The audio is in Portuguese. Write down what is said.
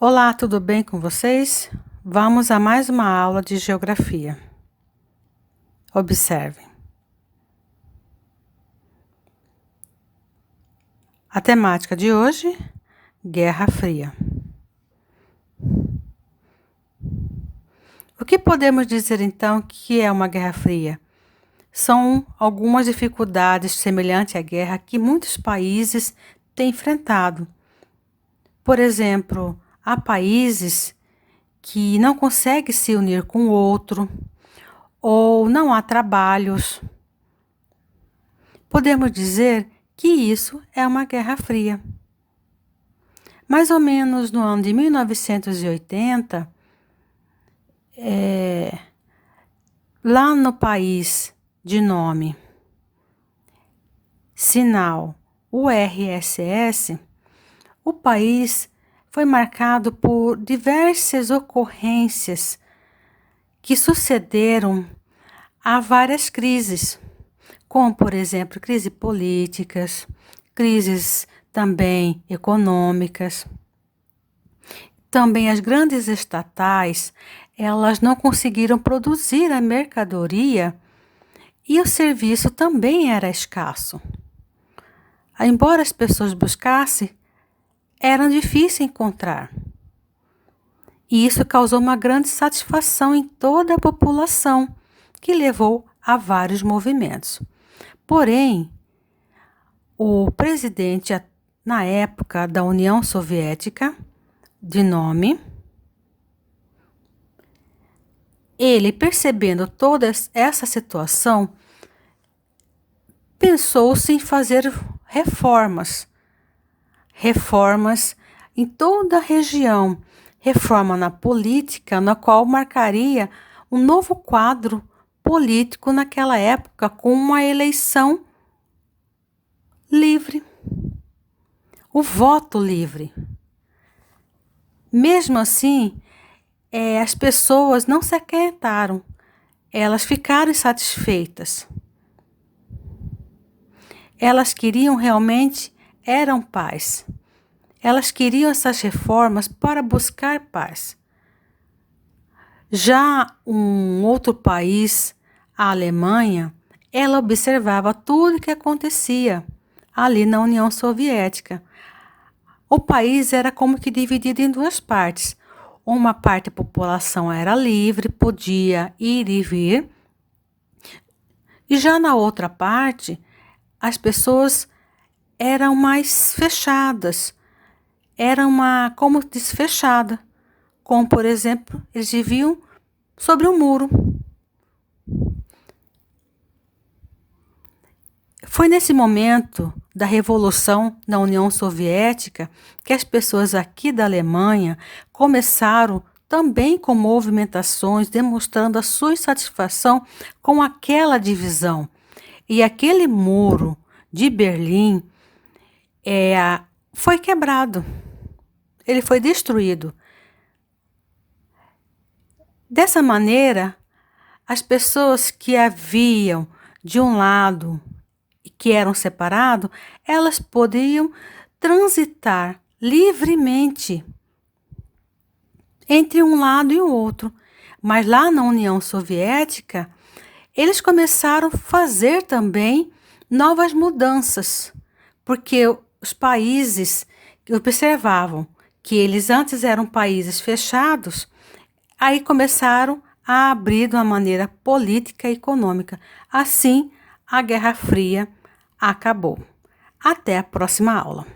Olá, tudo bem com vocês? Vamos a mais uma aula de geografia. Observe. A temática de hoje, Guerra Fria. O que podemos dizer então que é uma Guerra Fria? São algumas dificuldades semelhantes à guerra que muitos países têm enfrentado. Por exemplo, há países que não conseguem se unir com o outro, ou não há trabalhos. Podemos dizer que isso é uma Guerra Fria. Mais ou menos no ano de 1980, lá no país de nome Sinal URSS, o país foi marcado por diversas ocorrências que sucederam a várias crises, como, por exemplo, crises políticas, crises também econômicas. Também as grandes estatais, elas não conseguiram produzir a mercadoria e o serviço também era escasso. Embora as pessoas buscassem, era difícil encontrar. E isso causou uma grande satisfação em toda a população, que levou a vários movimentos. Porém, o presidente, na época da União Soviética, de nome, ele, percebendo toda essa situação, pensou-se em fazer reformas em toda a região, reforma na política, na qual marcaria um novo quadro político naquela época, com uma eleição livre, o voto livre. Mesmo assim, as pessoas não se aquietaram, elas ficaram insatisfeitas. Elas queriam realmente, eram paz. Elas queriam essas reformas para buscar paz. Já um outro país, a Alemanha, ela observava tudo o que acontecia ali na União Soviética. O país era como que dividido em duas partes. Uma parte da população era livre, podia ir e vir. E já na outra parte, as pessoas eram mais fechadas. Era como desfechada. Como, por exemplo, eles viviam sobre um muro. Foi nesse momento da Revolução na União Soviética que as pessoas aqui da Alemanha começaram também com movimentações demonstrando a sua insatisfação com aquela divisão. E aquele muro de Berlim foi quebrado. Ele foi destruído. Dessa maneira, as pessoas que haviam de um lado que eram separados, elas podiam transitar livremente entre um lado e o outro. Mas lá na União Soviética, eles começaram a fazer também novas mudanças, porque os países que observavam que eles antes eram países fechados, aí começaram a abrir de uma maneira política e econômica. Assim, a Guerra Fria acabou. Até a próxima aula.